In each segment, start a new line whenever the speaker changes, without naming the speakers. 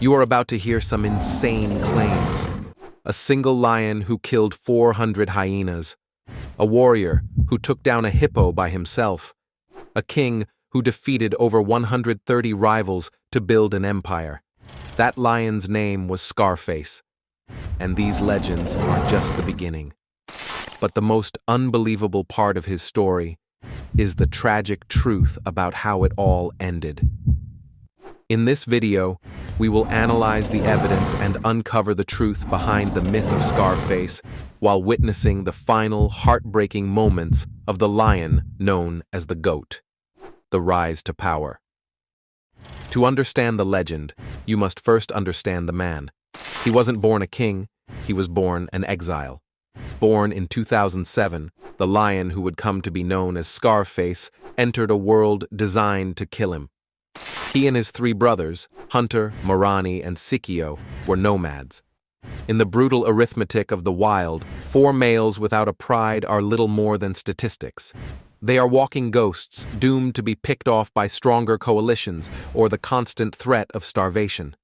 You are about to hear some insane claims. A single lion who killed 400 hyenas. A warrior who took down a hippo by himself. A king who defeated over 130 rivals to build an empire. That lion's name was Scarface. And these legends are just the beginning. But the most unbelievable part of his story is the tragic truth about how it all ended. In this video, we will analyze the evidence and uncover the truth behind the myth of Scarface while witnessing the final heartbreaking moments of the lion known as the GOAT, the rise to power. To understand the legend, you must first understand the man. He wasn't born a king, he was born an exile. Born in 2007, the lion who would come to be known as Scarface entered a world designed to kill him. He and his three brothers, Hunter, Morani, and Sikio, were nomads. In the brutal arithmetic of the wild, 4 males without a pride are little more than statistics. They are walking ghosts, doomed to be picked off by stronger coalitions or the constant threat of starvation.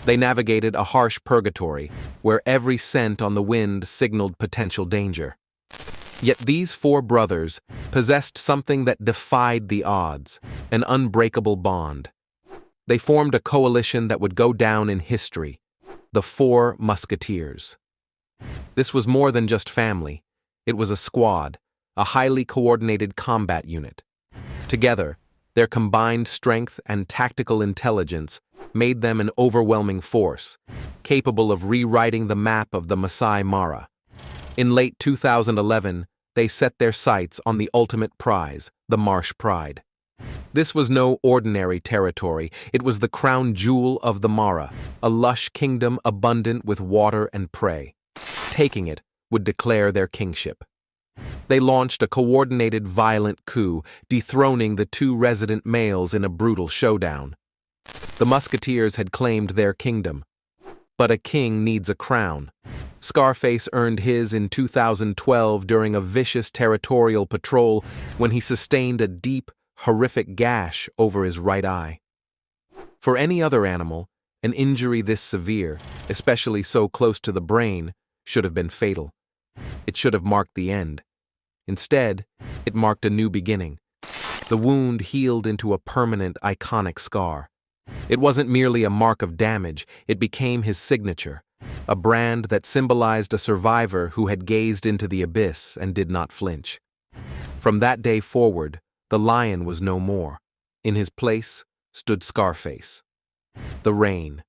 They navigated a harsh purgatory, where every scent on the wind signaled potential danger. Yet these 4 brothers possessed something that defied the odds, an unbreakable bond. They formed a coalition that would go down in history, the 4 Musketeers. This was more than just family. It was a squad, a highly coordinated combat unit. Together, their combined strength and tactical intelligence made them an overwhelming force, capable of rewriting the map of the Maasai Mara. In late 2011, they set their sights on the ultimate prize, the Marsh Pride. This was no ordinary territory, it was the crown jewel of the Mara, a lush kingdom abundant with water and prey. Taking it would declare their kingship. They launched a coordinated violent coup, dethroning the 2 resident males in a brutal showdown. The Musketeers had claimed their kingdom. But a king needs a crown. Scarface earned his in 2012 during a vicious territorial patrol when he sustained a deep, horrific gash over his right eye. For any other animal, an injury this severe, especially so close to the brain, should have been fatal. It should have marked the end. Instead, it marked a new beginning. The wound healed into a permanent, iconic scar. It wasn't merely a mark of damage, it became his signature, a brand that symbolized a survivor who had gazed into the abyss and did not flinch. From that day forward, the lion was no more. In his place stood Scarface. The reign.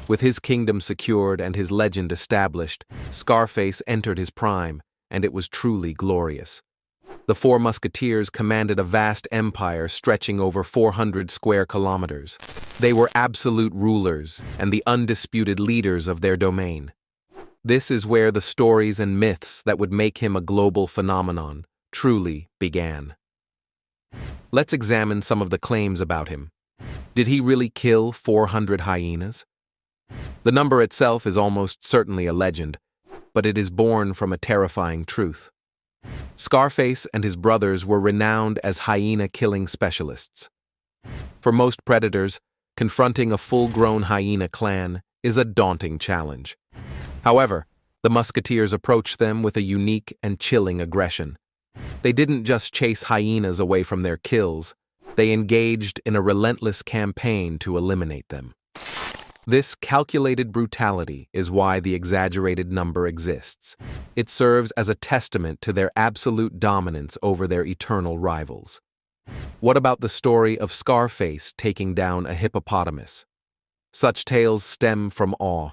With his kingdom secured and his legend established, Scarface entered his prime, and it was truly glorious. The 4 Musketeers commanded a vast empire stretching over 400 square kilometers. They were absolute rulers and the undisputed leaders of their domain. This is where the stories and myths that would make him a global phenomenon truly began. Let's examine some of the claims about him. Did he really kill 400 hyenas? The number itself is almost certainly a legend, but it is born from a terrifying truth. Scarface and his brothers were renowned as hyena-killing specialists. For most predators, confronting a full-grown hyena clan is a daunting challenge. However, the Musketeers approached them with a unique and chilling aggression. They didn't just chase hyenas away from their kills, they engaged in a relentless campaign to eliminate them. This calculated brutality is why the exaggerated number exists. It serves as a testament to their absolute dominance over their eternal rivals. What about the story of Scarface taking down a hippopotamus? Such tales stem from awe.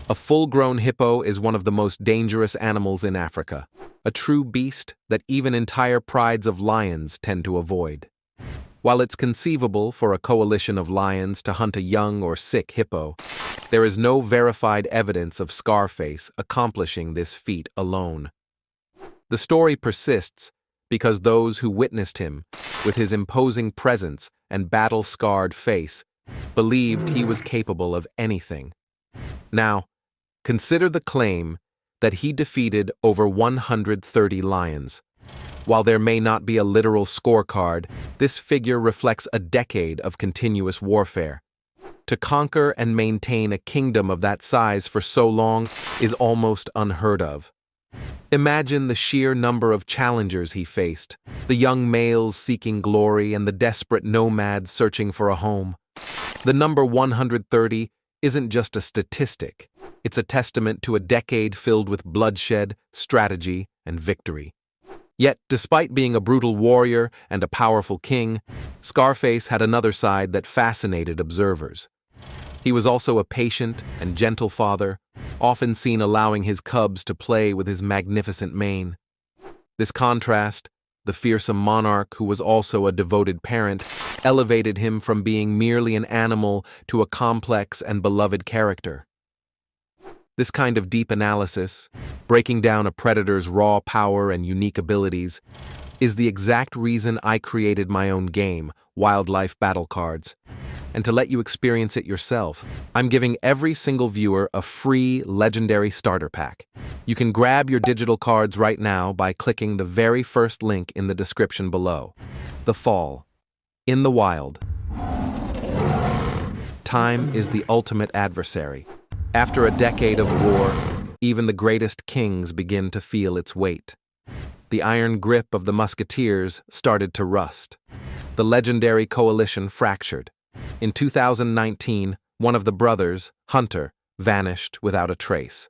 A full-grown hippo is one of the most dangerous animals in Africa, a true beast that even entire prides of lions tend to avoid. While it's conceivable for a coalition of lions to hunt a young or sick hippo, there is no verified evidence of Scarface accomplishing this feat alone. The story persists because those who witnessed him, with his imposing presence and battle-scarred face, believed he was capable of anything. Now, consider the claim that he defeated over 130 lions. While there may not be a literal scorecard, this figure reflects a decade of continuous warfare, To conquer and maintain a kingdom of that size for so long is almost unheard of. Imagine the sheer number of challengers he faced, the young males seeking glory and the desperate nomads searching for a home. The number 130 isn't just a statistic, it's a testament to a decade filled with bloodshed, strategy, and victory. Yet, despite being a brutal warrior and a powerful king, Scarface had another side that fascinated observers. He was also a patient and gentle father, often seen allowing his cubs to play with his magnificent mane. This contrast, the fearsome monarch who was also a devoted parent, elevated him from being merely an animal to a complex and beloved character. This kind of deep analysis, breaking down a predator's raw power and unique abilities, is the exact reason I created my own game, Wildlife Battle Cards. And to let you experience it yourself, I'm giving every single viewer a free legendary starter pack. You can grab your digital cards right now by clicking the very first link in the description below. The Fall. In the wild. Time is the ultimate adversary. After a decade of war, even the greatest kings begin to feel its weight. The iron grip of the musketeers started to rust. The legendary coalition fractured. In 2019, one of the brothers, Hunter, vanished without a trace.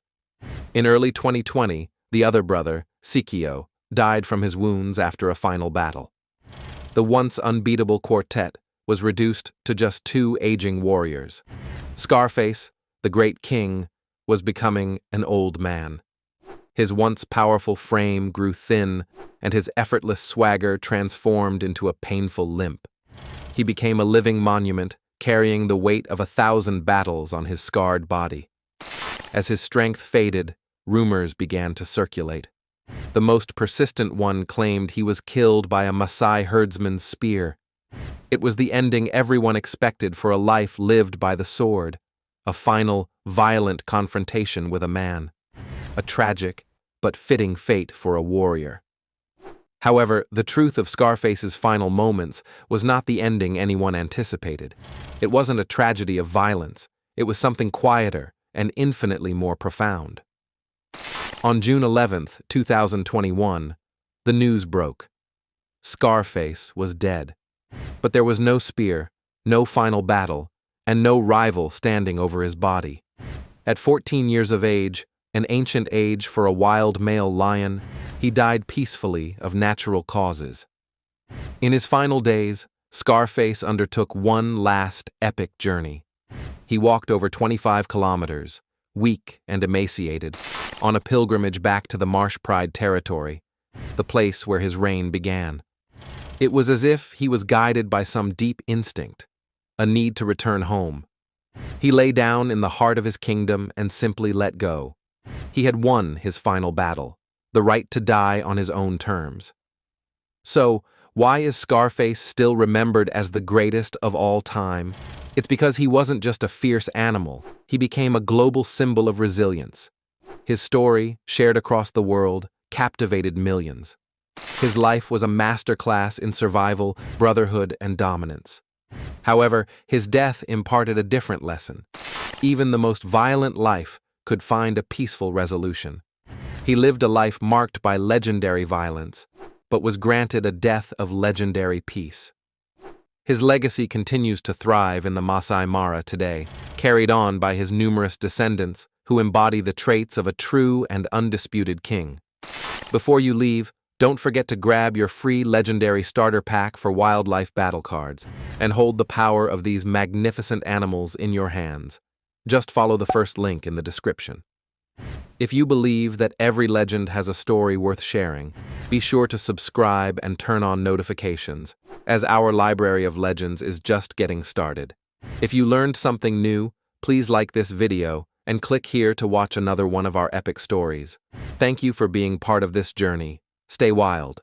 In early 2020, the other brother, Sikio, died from his wounds after a final battle. The once unbeatable quartet was reduced to just two aging warriors. Scarface, the great king, was becoming an old man. His once powerful frame grew thin, and his effortless swagger transformed into a painful limp. He became a living monument, carrying the weight of 1,000 battles on his scarred body. As his strength faded, rumors began to circulate. The most persistent one claimed he was killed by a Maasai herdsman's spear. It was the ending everyone expected for a life lived by the sword, a final, violent confrontation with a man. A tragic, but fitting fate for a warrior. However, the truth of Scarface's final moments was not the ending anyone anticipated. It wasn't a tragedy of violence, it was something quieter and infinitely more profound. On June 11, 2021, the news broke. Scarface was dead. But there was no spear, no final battle, and no rival standing over his body. At 14 years of age, an ancient age for a wild male lion, he died peacefully of natural causes. In his final days, Scarface undertook one last epic journey. He walked over 25 kilometers, weak and emaciated, on a pilgrimage back to the Marsh Pride territory, the place where his reign began. It was as if he was guided by some deep instinct, a need to return home. He lay down in the heart of his kingdom and simply let go. He had won his final battle, the right to die on his own terms. So, why is Scarface still remembered as the greatest of all time? It's because he wasn't just a fierce animal, he became a global symbol of resilience. His story, shared across the world, captivated millions. His life was a masterclass in survival, brotherhood, and dominance. However, his death imparted a different lesson. Even the most violent life could find a peaceful resolution. He lived a life marked by legendary violence, but was granted a death of legendary peace. His legacy continues to thrive in the Maasai Mara today, carried on by his numerous descendants who embody the traits of a true and undisputed king. Before you leave, don't forget to grab your free legendary starter pack for Wildlife Battle Cards and hold the power of these magnificent animals in your hands. Just follow the first link in the description. If you believe that every legend has a story worth sharing, be sure to subscribe and turn on notifications, as our library of legends is just getting started. If you learned something new, please like this video and click here to watch another one of our epic stories. Thank you for being part of this journey. Stay wild.